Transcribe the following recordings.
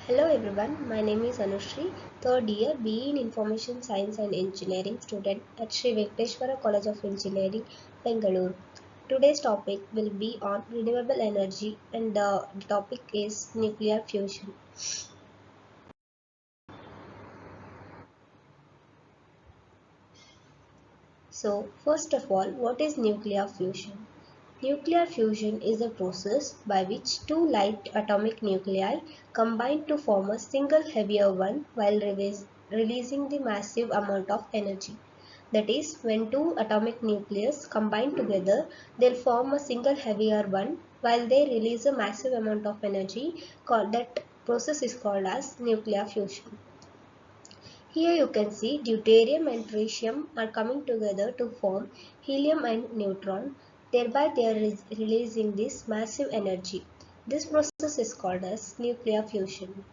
Hello everyone, my name is Anushri, third year BE in Information Science and Engineering student at Sri Venkateshwara College of Engineering, Bengaluru. Today's topic will be on renewable energy and the topic is nuclear fusion. So first of all, what is nuclear fusion? Nuclear fusion is a process by which two light atomic nuclei combine to form a single heavier one while releasing the massive amount of energy. That is, when two atomic nucleus combine together, they'll form a single heavier one while they release a massive amount of energy. That process is called as nuclear fusion. Here you can see deuterium and tritium are coming together to form helium and neutron, thereby they are releasing this massive energy. This process is called as nuclear fusion.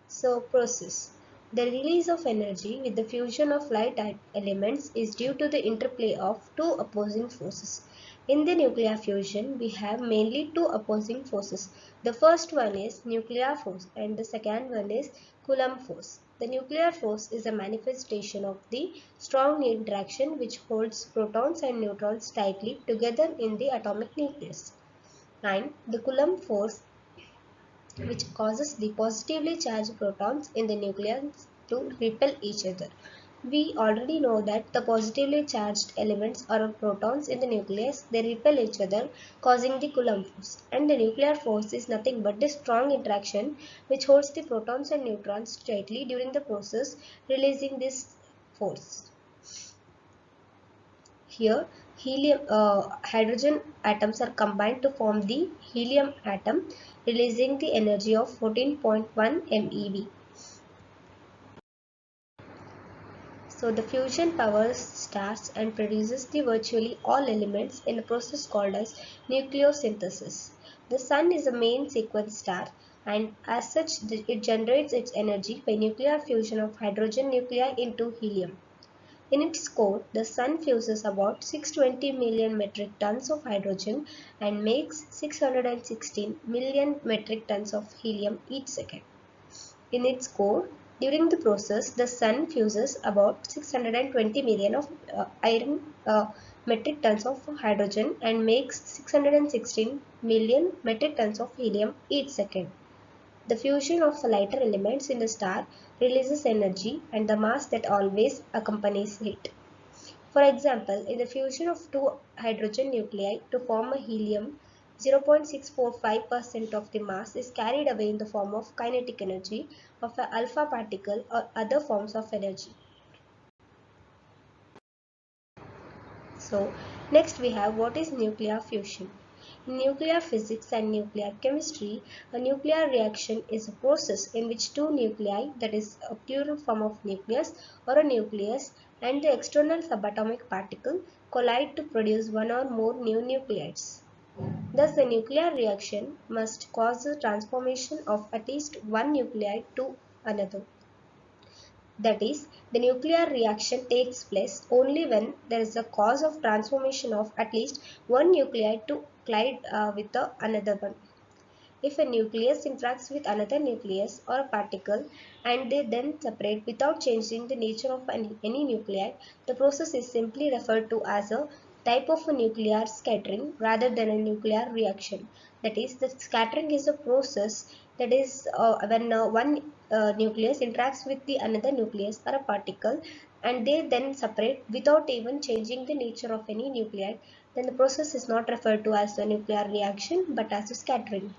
So process. The release of energy with the fusion of light elements is due to the interplay of two opposing forces. In the nuclear fusion, we have mainly two opposing forces. The first one is nuclear force and the second one is Coulomb force. The nuclear force is a manifestation of the strong interaction which holds protons and neutrons tightly together in the atomic nucleus. And the Coulomb force which causes the positively charged protons in the nucleus to repel each other. We already know that the positively charged elements or protons in the nucleus, they repel each other, causing the Coulomb force. And the nuclear force is nothing but the strong interaction which holds the protons and neutrons tightly during the process, releasing this force. Here, hydrogen atoms are combined to form the helium atom, releasing the energy of 14.1 MeV. So the fusion powers stars and produces the virtually all elements in a process called as nucleosynthesis. The Sun is a main sequence star and as such it generates its energy by nuclear fusion of hydrogen nuclei into helium. In its core, the Sun fuses about 620 million metric tons of hydrogen and makes 616 million metric tons of helium each second. In its core, during the process, the Sun fuses about 620 million of iron metric tons of hydrogen and makes 616 million metric tons of helium each second. The fusion of the lighter elements in the star releases energy and the mass that always accompanies it. For example, in the fusion of two hydrogen nuclei to form a helium, 0.645% of the mass is carried away in the form of kinetic energy of an alpha particle or other forms of energy. So, next we have what is nuclear fusion. In nuclear physics and nuclear chemistry, a nuclear reaction is a process in which two nuclei, that is a plural form of nucleus or a nucleus, and the external subatomic particle collide to produce one or more new nuclides. Thus, the nuclear reaction must cause the transformation of at least one nuclide to another. That is, the nuclear reaction takes place only when there is a cause of transformation of at least one nuclide to collide with another one. If a nucleus interacts with another nucleus or a particle and they then separate without changing the nature of any nuclei, the process is simply referred to as a type of a nuclear scattering rather than a nuclear reaction. That is, the scattering is a process that is when one nucleus interacts with the another nucleus or a particle and they then separate without even changing the nature of any nuclei, then the process is not referred to as a nuclear reaction but as a scattering.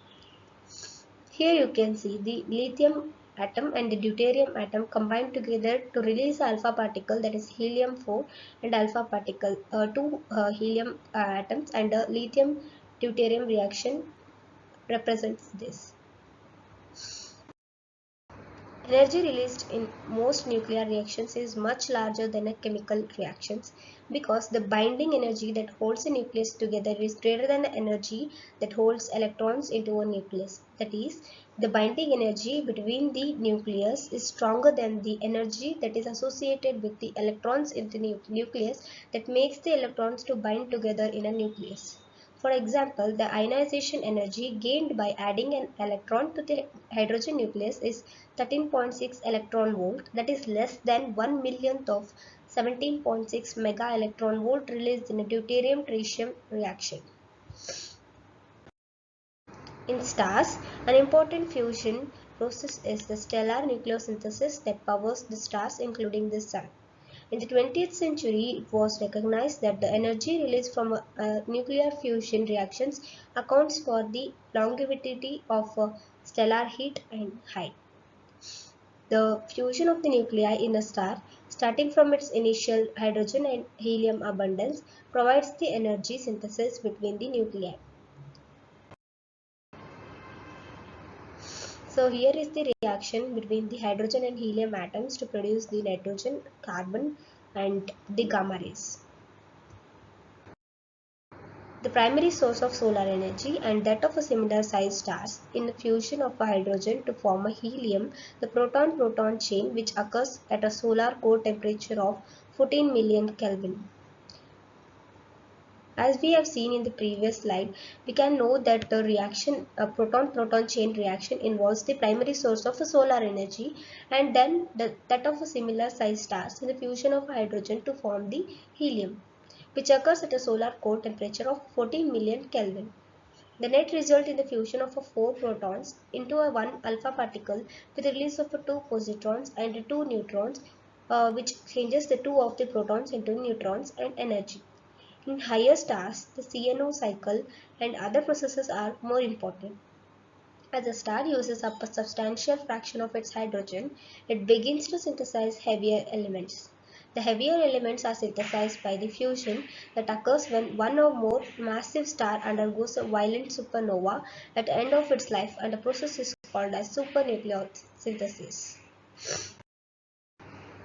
Here you can see the lithium atom and the deuterium atom combined together to release alpha particle, that is helium 4 and alpha particle, two helium atoms, and a lithium deuterium reaction represents this. Energy released in most nuclear reactions is much larger than a chemical reactions because the binding energy that holds a nucleus together is greater than the energy that holds electrons into a nucleus. That is, the binding energy between the nucleus is stronger than the energy that is associated with the electrons in the nucleus that makes the electrons to bind together in a nucleus. For example, the ionization energy gained by adding an electron to the hydrogen nucleus is 13.6 electron volt, that is less than 1 millionth of 17.6 mega electron volt released in a deuterium-tritium reaction. In stars, an important fusion process is the stellar nucleosynthesis that powers the stars, including the Sun. In the 20th century, it was recognized that the energy released from nuclear fusion reactions accounts for the longevity of stellar heat and height. The fusion of the nuclei in a star, starting from its initial hydrogen and helium abundance, provides the energy synthesis between the nuclei. So here is the reaction between the hydrogen and helium atoms to produce the nitrogen, carbon and the gamma rays. The primary source of solar energy and that of a similar sized stars in the fusion of a hydrogen to form a helium, the proton-proton chain which occurs at a solar core temperature of 14 million Kelvin. As we have seen in the previous slide, we can know that the reaction, a proton-proton chain reaction, involves the primary source of a solar energy and then that of a similar sized stars in the fusion of hydrogen to form the helium, which occurs at a solar core temperature of 14 million Kelvin. The net result in the fusion of 4 protons into a 1 alpha particle with the release of 2 positrons and 2 neutrons, which changes the 2 of the protons into neutrons and energy. In higher stars, the CNO cycle and other processes are more important. As a star uses up a substantial fraction of its hydrogen, it begins to synthesize heavier elements. The heavier elements are synthesized by the fusion that occurs when one or more massive star undergoes a violent supernova at the end of its life, and the process is called as supernucleosynthesis.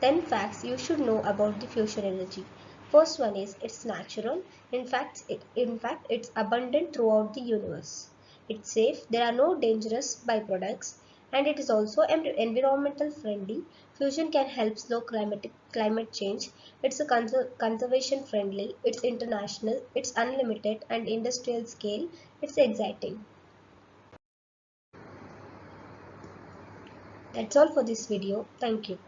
10 facts you should know about the fusion energy. First one is it's natural. In fact, it's abundant throughout the universe. It's safe. There are no dangerous byproducts, and it is also environmental friendly. Fusion can help slow climate change. It's a conservation friendly. It's international. It's unlimited and industrial scale. It's exciting. That's all for this video. Thank you.